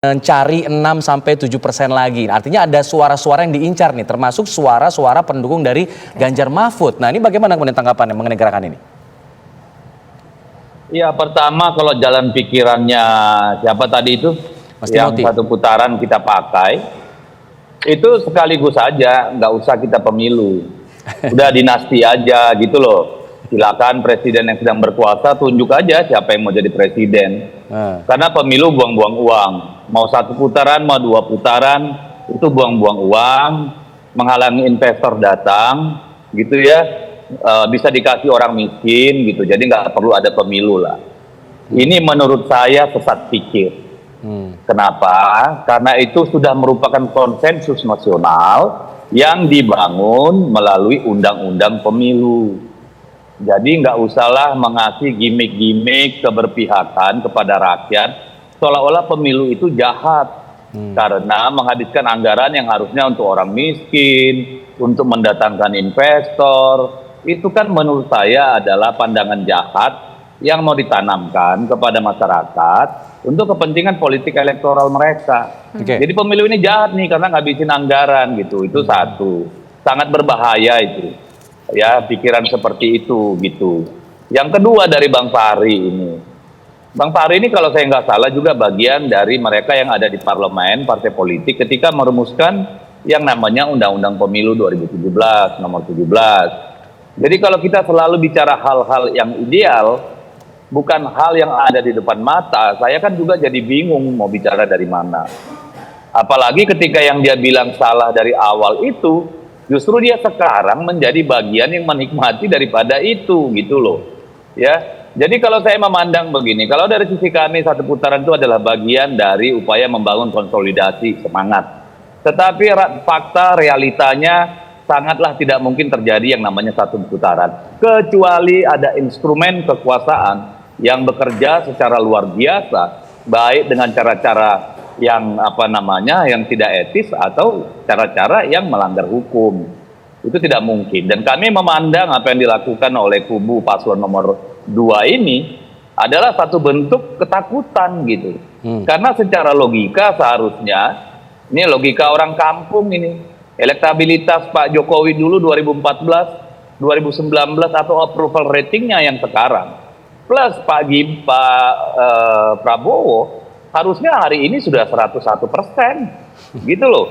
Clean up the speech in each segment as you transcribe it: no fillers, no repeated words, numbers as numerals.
mencari 6-7% lagi. Artinya ada suara-suara yang diincar nih, termasuk suara-suara pendukung dari Ganjar Mahfud. Nah, ini bagaimana kemudian tanggapannya mengenai gerakan ini? Ya, pertama kalau jalan pikirannya siapa tadi itu Mas yang Timothy. satu putaran kita pakai, itu sekaligus saja, nggak usah kita pemilu. Udah dinasti aja gitu loh. Silakan presiden yang sedang berkuasa tunjuk aja siapa yang mau jadi presiden. Karena pemilu buang-buang uang. Mau satu putaran, mau dua putaran, itu buang-buang uang, menghalangi investor datang, gitu ya. Bisa dikasih orang miskin gitu, jadi nggak perlu ada pemilu lah. Ini menurut saya sesat pikir. Kenapa? Karena itu sudah merupakan konsensus nasional yang dibangun melalui undang-undang pemilu. Jadi nggak usahlah mengasih gimmick-gimmick keberpihakan kepada rakyat, seolah-olah pemilu itu jahat. Karena menghabiskan anggaran yang harusnya untuk orang miskin, untuk mendatangkan investor, itu kan menurut saya adalah pandangan jahat yang mau ditanamkan kepada masyarakat untuk kepentingan politik elektoral mereka. Jadi pemilu ini jahat nih karena ngabisin anggaran gitu. Itu satu, sangat berbahaya itu. Ya, pikiran seperti itu gitu. Yang kedua dari Bang Fahri ini. Bang Fahri ini kalau saya nggak salah juga bagian dari mereka yang ada di parlemen, partai politik ketika merumuskan yang namanya Undang-Undang Pemilu 2017, nomor 17. Jadi kalau kita selalu bicara hal-hal yang ideal, bukan hal yang ada di depan mata, saya kan juga jadi bingung mau bicara dari mana. Apalagi ketika yang dia bilang salah dari awal itu, justru dia sekarang menjadi bagian yang menikmati daripada itu, gitu loh. Ya, jadi kalau saya memandang begini, kalau dari sisi kami satu putaran itu adalah bagian dari upaya membangun konsolidasi semangat. Tetapi fakta realitanya sangatlah tidak mungkin terjadi yang namanya satu putaran, kecuali ada instrumen kekuasaan yang bekerja secara luar biasa, baik dengan cara-cara yang yang tidak etis atau cara-cara yang melanggar hukum. Itu tidak mungkin. Dan kami memandang apa yang dilakukan oleh kubu paslon nomor 2 ini adalah satu bentuk ketakutan gitu. Karena secara logika seharusnya, ini logika orang kampung ini, elektabilitas Pak Jokowi dulu 2014, 2019 atau approval ratingnya yang sekarang, plus Pak Prabowo, harusnya hari ini sudah 101%, gitu loh.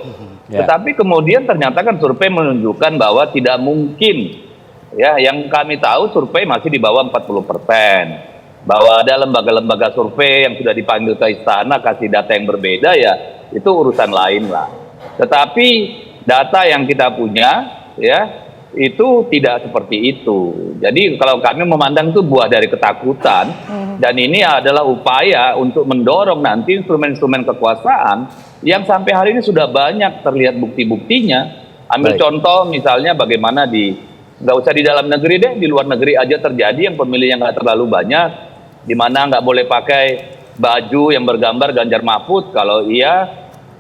Tetapi kemudian ternyata kan survei menunjukkan bahwa tidak mungkin, ya, yang kami tahu survei masih di bawah 40%. Bahwa ada lembaga-lembaga survei yang sudah dipanggil ke istana kasih data yang berbeda, ya itu urusan lain lah. Tetapi data yang kita punya, ya, itu tidak seperti itu. Jadi kalau kami memandang itu buah dari ketakutan, dan ini adalah upaya untuk mendorong nanti instrumen-instrumen kekuasaan yang sampai hari ini sudah banyak terlihat bukti-buktinya. Ambil contoh misalnya bagaimana nggak usah di dalam negeri deh, di luar negeri aja terjadi yang pemilih yang nggak terlalu banyak, di mana nggak boleh pakai baju yang bergambar Ganjar Mahfud, kalau iya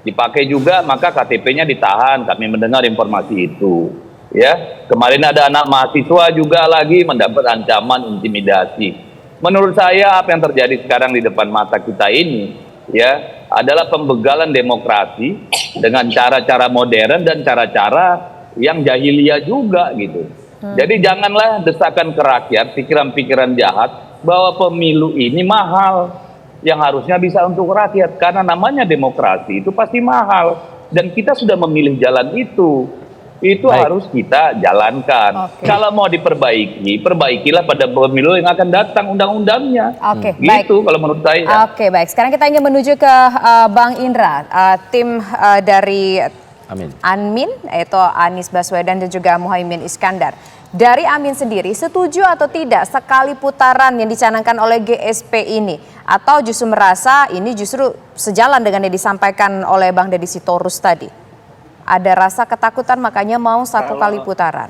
dipakai juga maka KTP-nya ditahan. Kami mendengar informasi itu. Ya, kemarin ada anak mahasiswa juga lagi mendapat ancaman intimidasi. Menurut saya apa yang terjadi sekarang di depan mata kita ini, ya, adalah pembegalan demokrasi dengan cara-cara modern dan cara-cara yang jahiliyah juga gitu. Jadi janganlah desakan ke rakyat, pikiran-pikiran jahat bahwa pemilu ini mahal, yang harusnya bisa untuk rakyat, karena namanya demokrasi itu pasti mahal dan kita sudah memilih jalan itu harus kita jalankan. Kalau mau diperbaiki, perbaikilah pada pemilu yang akan datang undang-undangnya. Gitu kalau menurut saya. Baik. Sekarang kita ingin menuju ke Bang Indra, tim dari Amin, yaitu Anies Baswedan dan juga Muhaimin Iskandar. Dari Amin sendiri, setuju atau tidak sekali putaran yang dicanangkan oleh GSP ini? Atau justru merasa ini justru sejalan dengan yang disampaikan oleh Bang Deddy Sitorus tadi? Ada rasa ketakutan makanya mau satu kali putaran?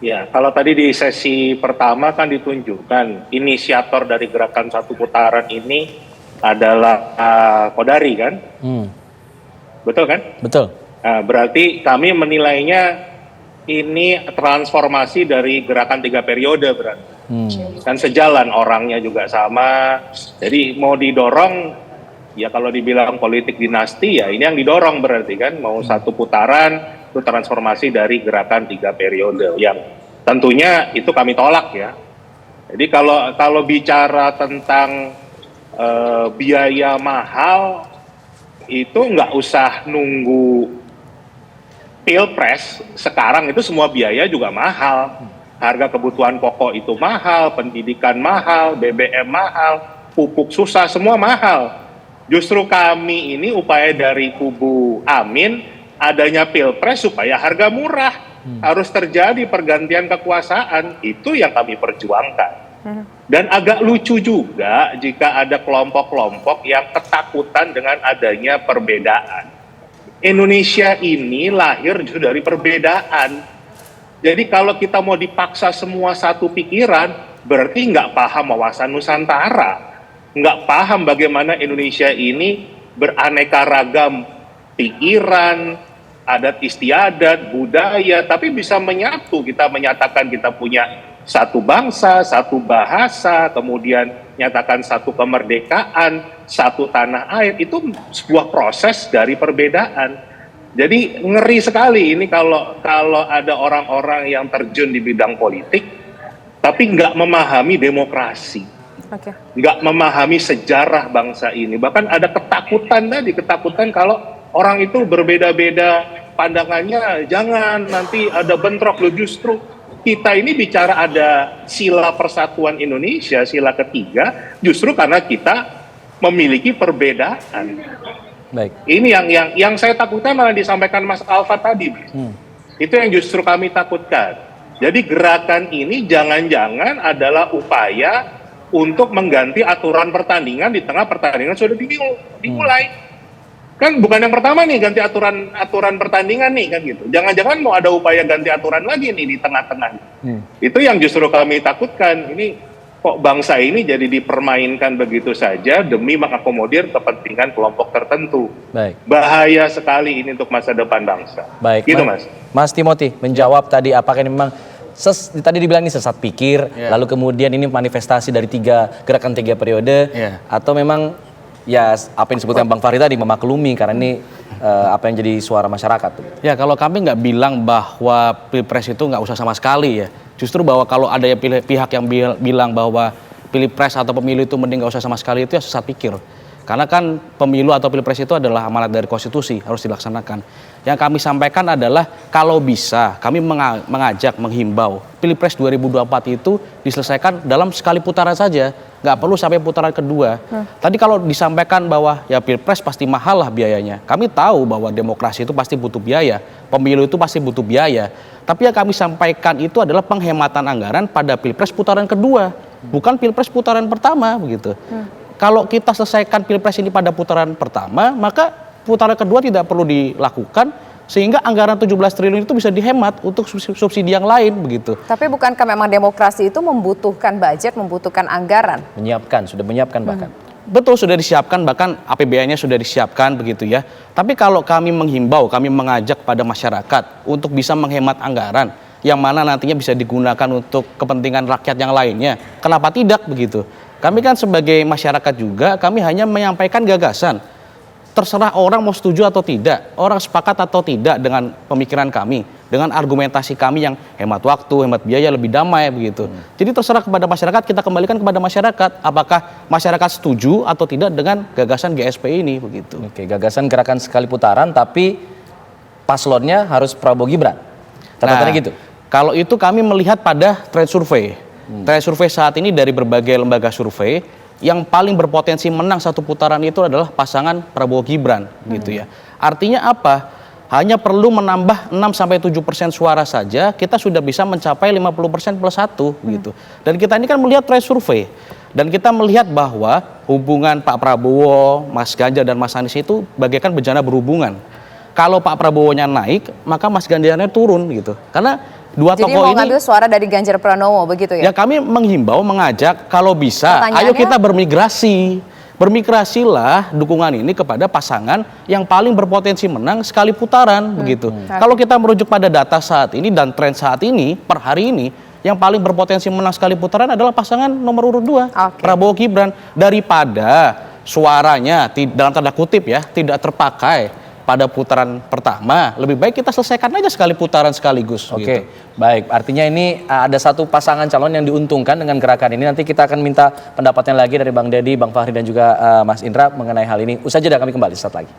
Ya, kalau tadi di sesi pertama kan ditunjukkan inisiator dari gerakan satu putaran ini adalah Kodari kan? Betul kan? Betul. Nah, berarti kami menilainya ini transformasi dari gerakan 3 periode berarti. Kan sejalan, orangnya juga sama. Jadi mau didorong ya kalau dibilang politik dinasti ya ini yang didorong berarti kan, mau satu putaran itu transformasi dari gerakan 3 periode yang tentunya itu kami tolak ya. Jadi kalau bicara tentang biaya mahal itu nggak usah nunggu Pilpres, sekarang itu semua biaya juga mahal. Harga kebutuhan pokok itu mahal, pendidikan mahal, BBM mahal, pupuk susah, semua mahal. Justru kami ini upaya dari kubu Amin, adanya Pilpres supaya harga murah. Harus terjadi pergantian kekuasaan, itu yang kami perjuangkan. Dan agak lucu juga jika ada kelompok-kelompok yang ketakutan dengan adanya perbedaan. Indonesia ini lahir justru dari perbedaan. Jadi kalau kita mau dipaksa semua satu pikiran, berarti nggak paham wawasan Nusantara. Nggak paham bagaimana Indonesia ini beraneka ragam pikiran, adat istiadat, budaya, tapi bisa menyatu. Kita menyatakan kita punya satu bangsa, satu bahasa, kemudian nyatakan satu kemerdekaan, satu tanah air. Itu sebuah proses dari perbedaan. Jadi ngeri sekali ini kalau ada orang-orang yang terjun di bidang politik, tapi nggak memahami demokrasi, nggak memahami sejarah bangsa ini. Bahkan ada ketakutan kalau orang itu berbeda-beda pandangannya, jangan nanti ada bentrok. Loh, justru kita ini bicara ada sila persatuan Indonesia, sila ketiga, justru karena kita memiliki perbedaan. Baik. Ini yang saya takutkan malah disampaikan Mas Alfa tadi. Itu yang justru kami takutkan. Jadi gerakan ini jangan-jangan adalah upaya untuk mengganti aturan pertandingan di tengah pertandingan sudah dimulai. Kan bukan yang pertama nih ganti aturan pertandingan nih kan gitu. Jangan-jangan mau ada upaya ganti aturan lagi nih di tengah-tengah. Itu yang justru kami takutkan. Ini kok bangsa ini jadi dipermainkan begitu saja demi mengakomodir kepentingan kelompok tertentu. Baik. Bahaya sekali ini untuk masa depan bangsa. Baik, gitu Mas. Mas Timothy menjawab tadi apakah ini memang tadi dibilang ini sesat pikir, lalu kemudian ini manifestasi dari gerakan 3 periode, atau memang ya apa yang disebutkan Bang Fahri tadi memaklumi karena ini apa yang jadi suara masyarakat. Ya kalau kami nggak bilang bahwa Pilpres itu nggak usah sama sekali ya. Justru bahwa kalau ada pihak yang bilang bahwa Pilpres atau pemilu itu mending nggak usah sama sekali, itu ya sesat pikir. Karena kan pemilu atau Pilpres itu adalah amanat dari konstitusi, harus dilaksanakan. Yang kami sampaikan adalah kalau bisa kami mengajak, menghimbau Pilpres 2024 itu diselesaikan dalam sekali putaran saja, nggak perlu sampai putaran kedua. Tadi kalau disampaikan bahwa ya Pilpres pasti mahal lah biayanya. Kami tahu bahwa demokrasi itu pasti butuh biaya, pemilu itu pasti butuh biaya. Tapi yang kami sampaikan itu adalah penghematan anggaran pada Pilpres putaran kedua, bukan Pilpres putaran pertama begitu. Kalau kita selesaikan Pilpres ini pada putaran pertama, maka putaran kedua tidak perlu dilakukan sehingga anggaran 17 triliun itu bisa dihemat untuk subsidi yang lain begitu. Tapi bukankah memang demokrasi itu membutuhkan budget, membutuhkan anggaran? Sudah menyiapkan bahkan. Betul, sudah disiapkan, bahkan APBN-nya sudah disiapkan begitu ya. Tapi kalau kami menghimbau, kami mengajak pada masyarakat untuk bisa menghemat anggaran yang mana nantinya bisa digunakan untuk kepentingan rakyat yang lainnya, kenapa tidak begitu? Kami kan sebagai masyarakat juga, kami hanya menyampaikan gagasan. Terserah orang mau setuju atau tidak, orang sepakat atau tidak dengan pemikiran kami, dengan argumentasi kami yang hemat waktu, hemat biaya, lebih damai begitu. Jadi terserah kepada masyarakat, kita kembalikan kepada masyarakat, apakah masyarakat setuju atau tidak dengan gagasan GSP ini begitu. Oke, gagasan gerakan sekali putaran, tapi paslonnya harus Prabowo Gibran. Catatannya gitu. Kalau itu kami melihat pada trend survei. Trend survei saat ini dari berbagai lembaga survei, yang paling berpotensi menang satu putaran itu adalah pasangan Prabowo Gibran gitu ya. Artinya apa? Hanya perlu menambah 6-7% suara saja, kita sudah bisa mencapai 50% plus 1 gitu. Dan kita ini kan melihat trend survei. Dan kita melihat bahwa hubungan Pak Prabowo, Mas Ganjar dan Mas Anies itu bagaikan bejana berhubungan. Kalau Pak Prabowo-nya naik, maka Mas Ganjarnya turun gitu. Karena dua tokoh ini. Jadi mau ngambil suara dari Ganjar Pranowo begitu ya? Ya kami menghimbau, mengajak kalau bisa, ayo kita bermigrasi. Bermigrasilah dukungan ini kepada pasangan yang paling berpotensi menang sekali putaran begitu. Kalau kita merujuk pada data saat ini dan tren saat ini, per hari ini, yang paling berpotensi menang sekali putaran adalah pasangan nomor urut 2, Prabowo Gibran. Daripada suaranya dalam tanda kutip ya tidak terpakai pada putaran pertama, lebih baik kita selesaikan aja sekali putaran sekaligus. Oke, Gitu. baik. Artinya ini ada satu pasangan calon yang diuntungkan dengan gerakan ini. Nanti kita akan minta pendapatnya lagi dari Bang Deddy, Bang Fahri dan juga Mas Indra mengenai hal ini. Usai jeda kami kembali sesaat lagi.